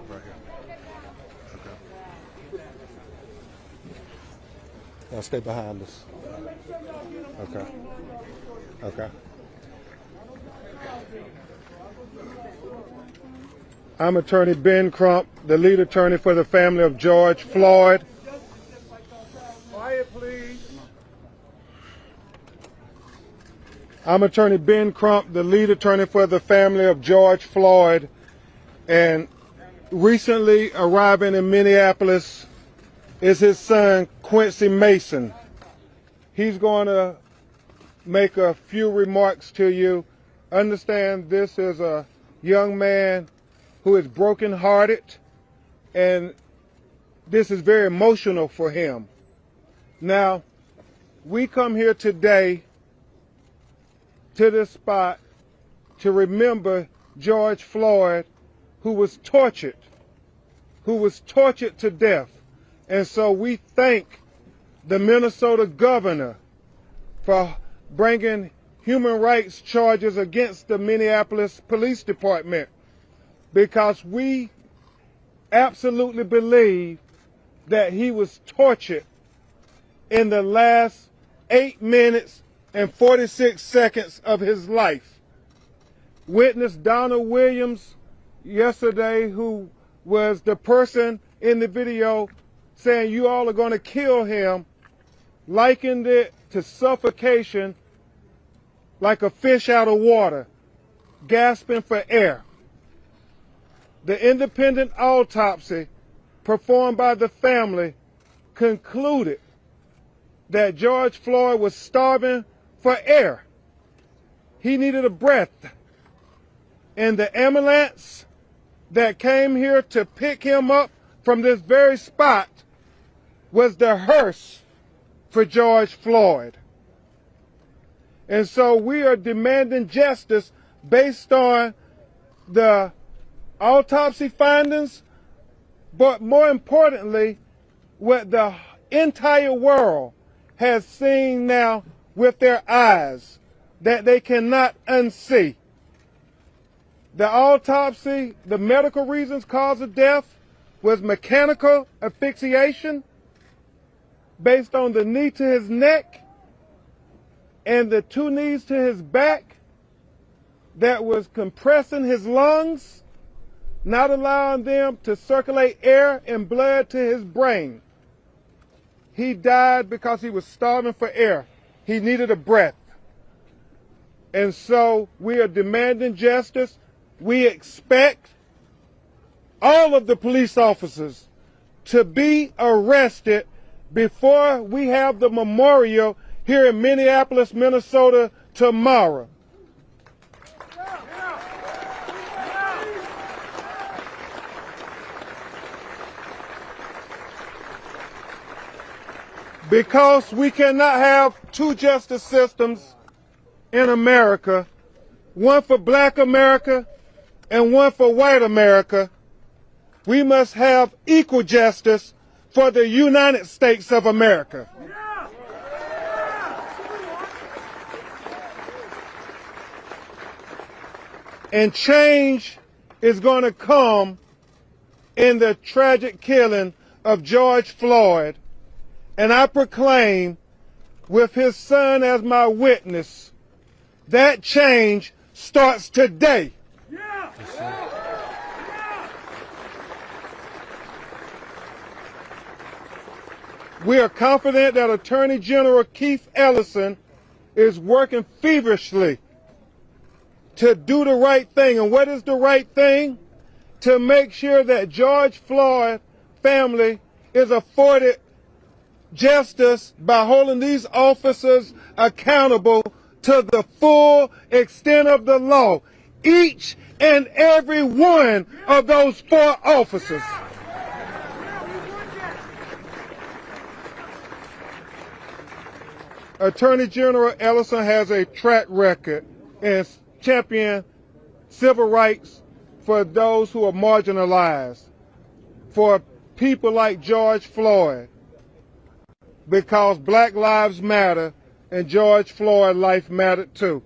Right here. Okay. Now stay behind us. Okay. Okay. I'm Attorney Ben Crump, the lead attorney for the family of George Floyd. Quiet, please. I'm Attorney Ben Crump, the lead attorney for the family of George Floyd. And recently arriving in Minneapolis is his son, Quincy Mason. He's going to make a few remarks to you. Understand this is a young man who is brokenhearted, and this is very emotional for him. Now, we come here today to this spot to remember George Floyd, who was tortured to death. And so we thank the Minnesota governor for bringing human rights charges against the Minneapolis Police Department, because we absolutely believe that he was tortured in the last 8 minutes and 46 seconds of his life. Witness Donna Williams yesterday, who was the person in the video saying you all are going to kill him, likened it to suffocation, like a fish out of water, gasping for air. The independent autopsy performed by the family concluded that George Floyd was starving for air. He needed a breath. And the ambulance that came here to pick him up from this very spot was the hearse for George Floyd. And so we are demanding justice based on the autopsy findings, but more importantly, what the entire world has seen now with their eyes that they cannot unsee. The autopsy, the medical reasons cause of death was mechanical asphyxiation based on the knee to his neck and the 2 knees to his back that was compressing his lungs, not allowing them to circulate air and blood to his brain. He died because he was starving for air. He needed a breath. And so we are demanding justice. We expect all of the police officers to be arrested before we have the memorial here in Minneapolis, Minnesota tomorrow. Because we cannot have 2 justice systems in America, one for Black America and one for white America. We must have equal justice for the United States of America. And change is going to come in the tragic killing of George Floyd. And I proclaim, with his son as my witness, that change starts today. We are confident that Attorney General Keith Ellison is working feverishly to do the right thing. And what is the right thing? To make sure that George Floyd family is afforded justice by holding these officers accountable to the full extent of the law. Each and every one of those 4 officers. Attorney General Ellison has a track record in championing civil rights for those who are marginalized, for people like George Floyd, because Black lives matter and George Floyd's life mattered too.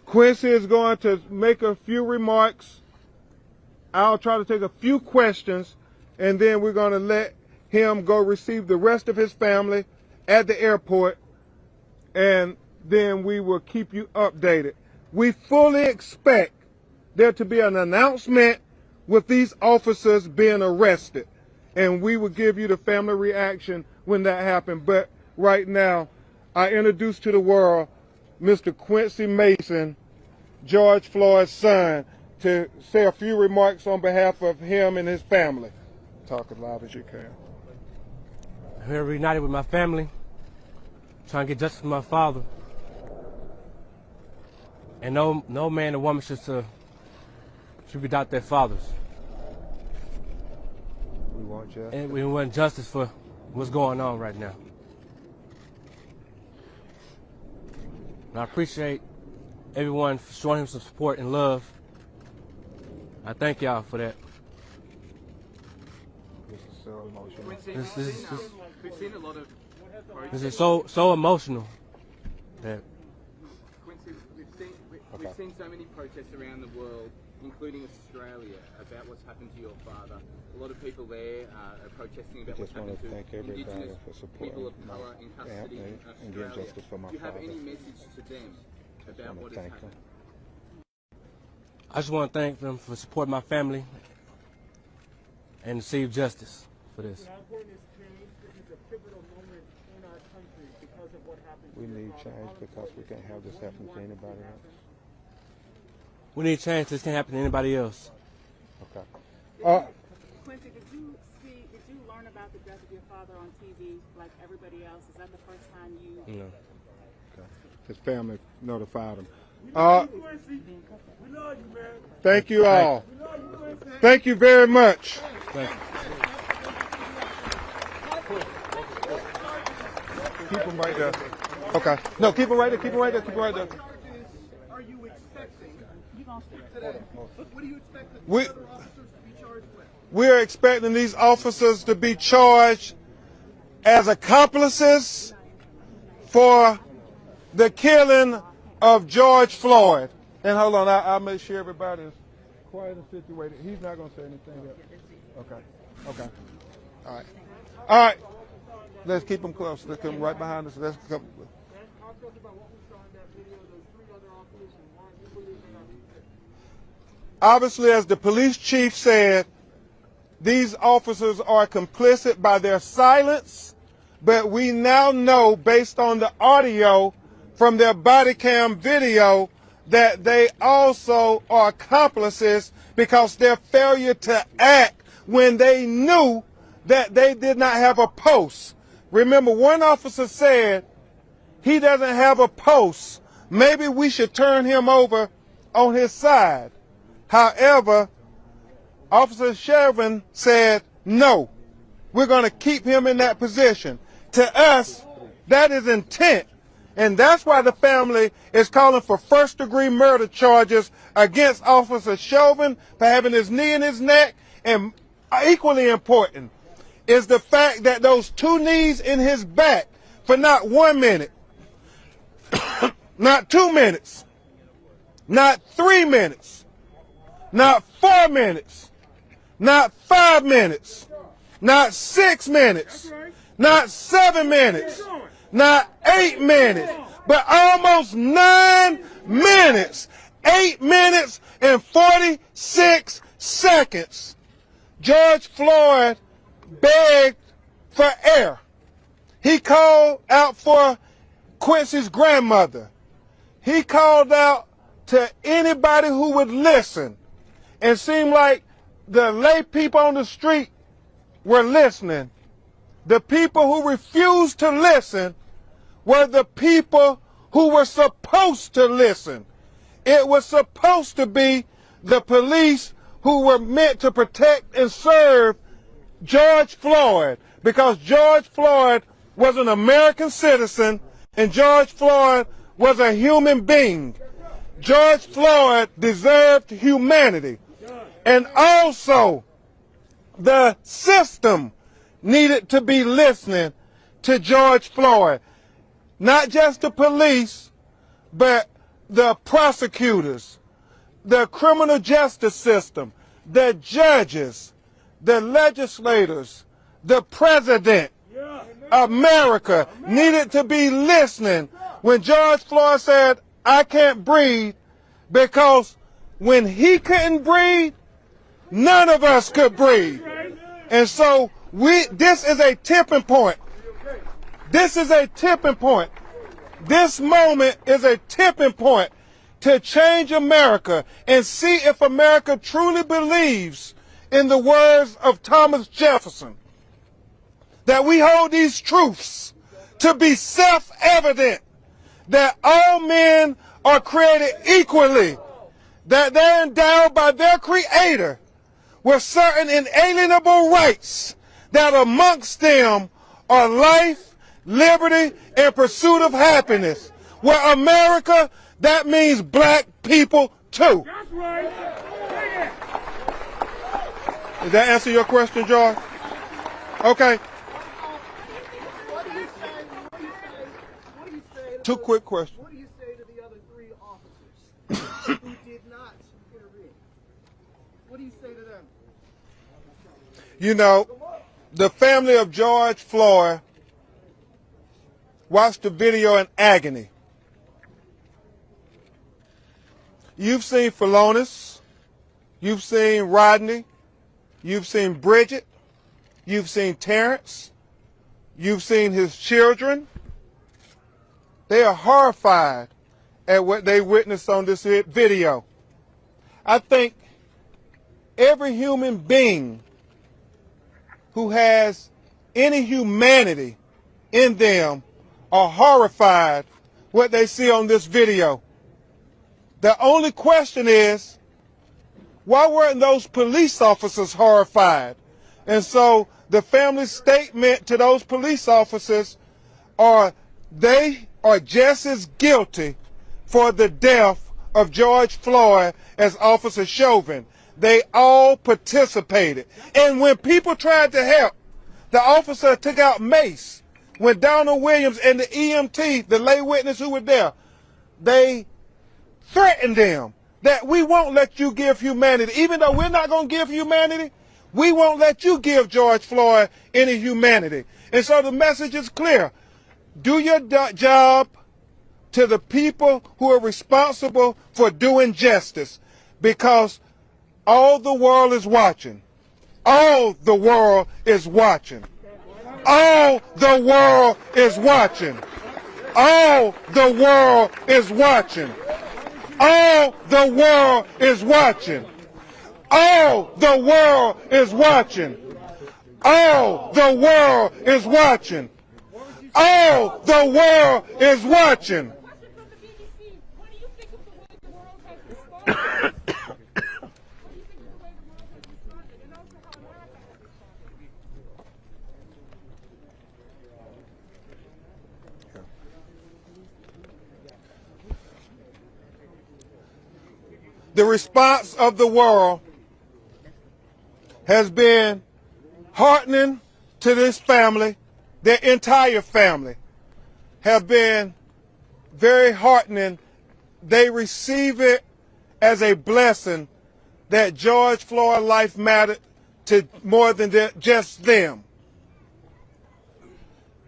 Quincy is going to make a few remarks I'll try to take a few questions, and then we're going to let him go receive the rest of his family at the airport, and then we will keep you updated. We fully expect there to be an announcement with these officers being arrested, and we will give you the family reaction when that happens. But right now, I introduce to the world Mr. Quincy Mason, George Floyd's son, to say a few remarks on behalf of him and his family. Talk as loud as you can. I'm here reunited with my family, trying to get justice for my father. And no man or woman should be without their fathers. We want justice. And we want justice for what's going on right now. And I appreciate everyone for showing him some support and love. I thank y'all for that. This is so emotional. We've seen a lot of This is so emotional. That Quincy, we've seen so many protests around the world, including Australia, about what's happened to your father. A lot of people there are protesting about what's happened to Indigenous people of colour in custody in Australia. Do you have any message to them about what has happened? I just want to thank them for supporting my family and receive justice for this. We need change because we can't have this happen to anybody else. We need change. This can't happen to anybody else. Okay. Quincy, did you learn about the death of your father on TV like everybody else? Is that the first time you? No. Okay. His family notified him. Thank you all. Thank you very much. Thank you. Keep him right there. Okay. No, keep him right there. Keep him right there. Keep him right there. Are you expecting? You gonna stick today? What do you expect the We- other officers to be charged with? We're expecting these officers to be charged as accomplices for the killing of George Floyd. And hold on, I'll make sure everybody is quiet and situated. He's not going to say anything yet. Okay. Okay. All right. All right. Let's keep them close. Let's come right behind us. Let's come. Obviously, as the police chief said, these officers are complicit by their silence, but we now know, based on the audio from their body cam video, that they also are accomplices because their failure to act when they knew that they did not have a post. Remember, one officer said, he doesn't have a post. Maybe we should turn him over on his side. However, Officer Shervin said, no, we're going to keep him in that position. To us, that is intent. And that's why the family is calling for first-degree murder charges against Officer Chauvin for having his knee in his neck. And equally important is the fact that those two knees in his back for not 1 minute, not 2 minutes, not 3 minutes, not 4 minutes, not 5 minutes, not 6 minutes, not 7 minutes, not 8 minutes, but almost 9 minutes. 8 minutes and 46 seconds. George Floyd begged for air. He called out for Quincy's grandmother. He called out to anybody who would listen. It seemed like the lay people on the street were listening. The people who refused to listen were the people who were supposed to listen. It was supposed to be the police who were meant to protect and serve George Floyd, because George Floyd was an American citizen and George Floyd was a human being. George Floyd deserved humanity. And also, the system needed to be listening to George Floyd. Not just the police, but the prosecutors, the criminal justice system, the judges, the legislators, the president, America needed to be listening when George Floyd said, I can't breathe, because when he couldn't breathe, none of us could breathe. And so this is a tipping point. This is a tipping point. This moment is a tipping point to change America and see if America truly believes in the words of Thomas Jefferson, that we hold these truths to be self-evident, that all men are created equally, that they're endowed by their Creator with certain inalienable rights, that amongst them are life, liberty, and pursuit of happiness. Where America, that means black people too. That's right. Does that answer your question, George? Okay. Two quick questions. What do you say to the other 3 officers who did not intervene? What do you say to them? You know, the family of George Floyd watched the video in agony. You've seen Philonis, you've seen Rodney, you've seen Bridget, you've seen Terrence, you've seen his children. They are horrified at what they witnessed on this video. I think every human being who has any humanity in them are horrified what they see on this video. The only question is, why weren't those police officers horrified? And so the family's statement to those police officers are they are just as guilty for the death of George Floyd as Officer Chauvin. They all participated. And when people tried to help, the officer took out mace. When Donald Williams and the EMT, the lay witness who were there, they threatened them that we won't let you give humanity. Even though we're not going to give humanity, we won't let you give George Floyd any humanity. And so the message is clear. Do your job to the people who are responsible for doing justice, because all the world is watching. All the world is watching. All the world is watching. All the world is watching. All the world is watching. All the world is watching. All the world is watching. All the world is watching. The response of the world has been heartening to this family. Their entire family have been very heartening. They receive it as a blessing that George Floyd's life mattered to more than just them.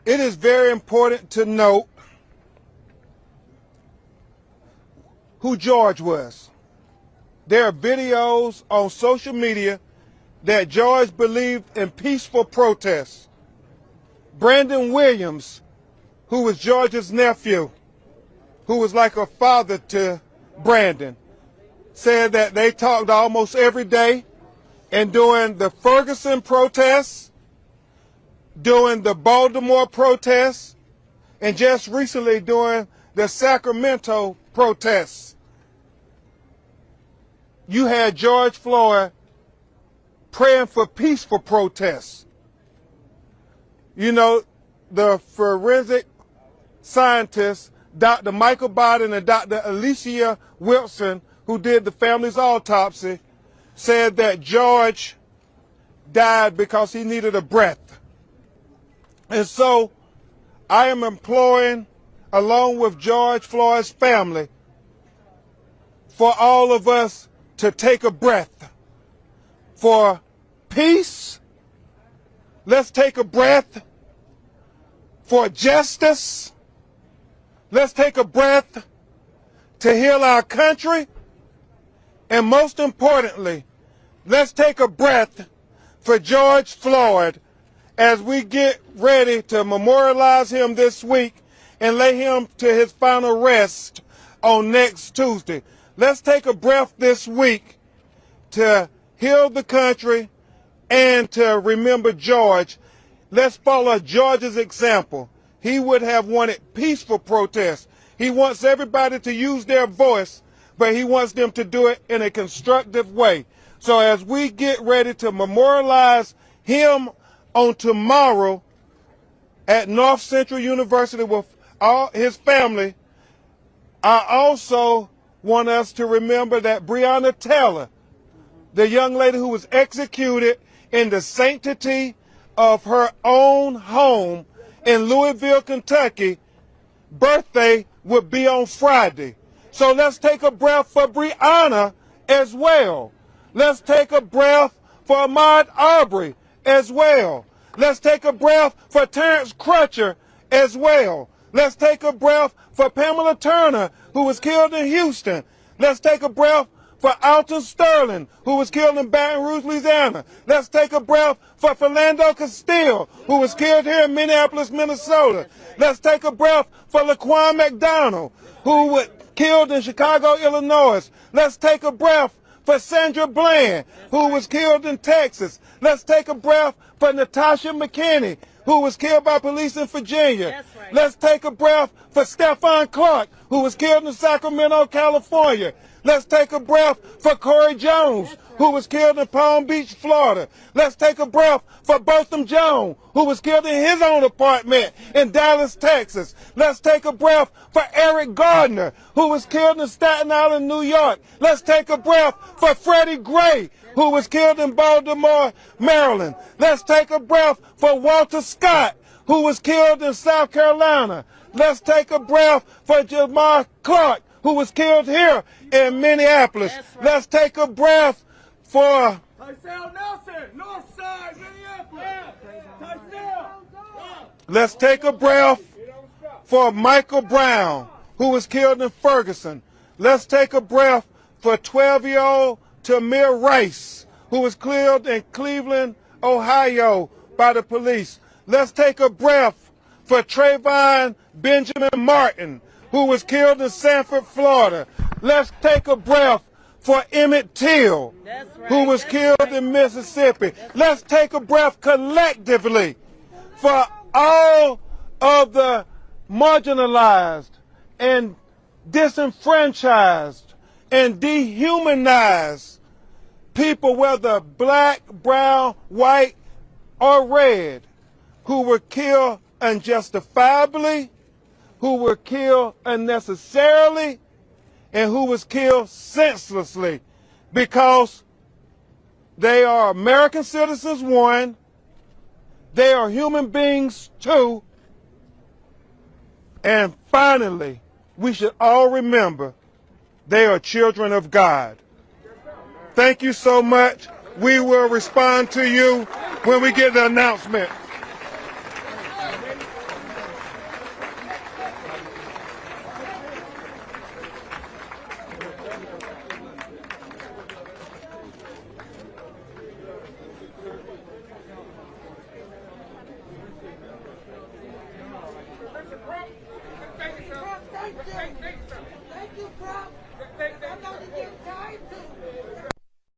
It is very important to note who George was. There are videos on social media that George believed in peaceful protests. Brandon Williams, who was George's nephew, who was like a father to Brandon, said that they talked almost every day, and during the Ferguson protests, during the Baltimore protests, and just recently during the Sacramento protests, you had George Floyd praying for peaceful protests. You know, the forensic scientists, Dr. Michael Biden and Dr. Alicia Wilson, who did the family's autopsy, said that George died because he needed a breath. And so I am imploring, along with George Floyd's family, for all of us to take a breath, for peace. Let's take a breath for justice. Let's take a breath to heal our country. And most importantly, let's take a breath for George Floyd as we get ready to memorialize him this week and lay him to his final rest on next Tuesday. Let's take a breath this week to heal the country and to remember George. Let's follow George's example. He would have wanted peaceful protests. He wants everybody to use their voice, but he wants them to do it in a constructive way. So as we get ready to memorialize him on tomorrow at North Central University with all his family, I also want us to remember that Breonna Taylor, the young lady who was executed in the sanctity of her own home in Louisville, Kentucky, birthday would be on Friday. So let's take a breath for Breonna as well. Let's take a breath for Ahmaud Arbery as well. Let's take a breath for Terrence Crutcher as well. Let's take a breath for Pamela Turner, who was killed in Houston. Let's take a breath for Alton Sterling, who was killed in Baton Rouge, Louisiana. Let's take a breath for Philando Castile, who was killed here in Minneapolis, Minnesota. Let's take a breath for Laquan McDonald, who was killed in Chicago, Illinois. Let's take a breath for Sandra Bland, who was killed in Texas. Let's take a breath for Natasha McKinney, who was killed by police in Virginia. That's right. Let's take a breath for Stephon Clark, who was killed in Sacramento, California. Let's take a breath for Corey Jones, who was killed in Palm Beach, Florida. Let's take a breath for Botham Jones, who was killed in his own apartment in Dallas, Texas. Let's take a breath for Eric Gardner, who was killed in Staten Island, New York. Let's take a breath for Freddie Gray, who was killed in Baltimore, Maryland. Let's take a breath for Walter Scott, who was killed in South Carolina. Let's take a breath for Jamar Clark, who was killed here in Minneapolis. Right. Let's take a breath for Tysell Nelson, North Side, Minneapolis. Tysell. Let's take a breath for Michael Brown, who was killed in Ferguson. Let's take a breath for 12-year-old Tamir Rice, who was killed in Cleveland, Ohio by the police. Let's take a breath for Trayvon Benjamin Martin, who was killed in Sanford, Florida. Let's take a breath for Emmett Till, who was killed in Mississippi. Let's take a breath collectively for all of the marginalized and disenfranchised and dehumanized people, whether black, brown, white, or red, who were killed unjustifiably, who were killed unnecessarily, and who was killed senselessly, because they are American citizens, one, they are human beings, two, and finally, we should all remember they are children of God. Thank you so much. We will respond to you when we get the announcement.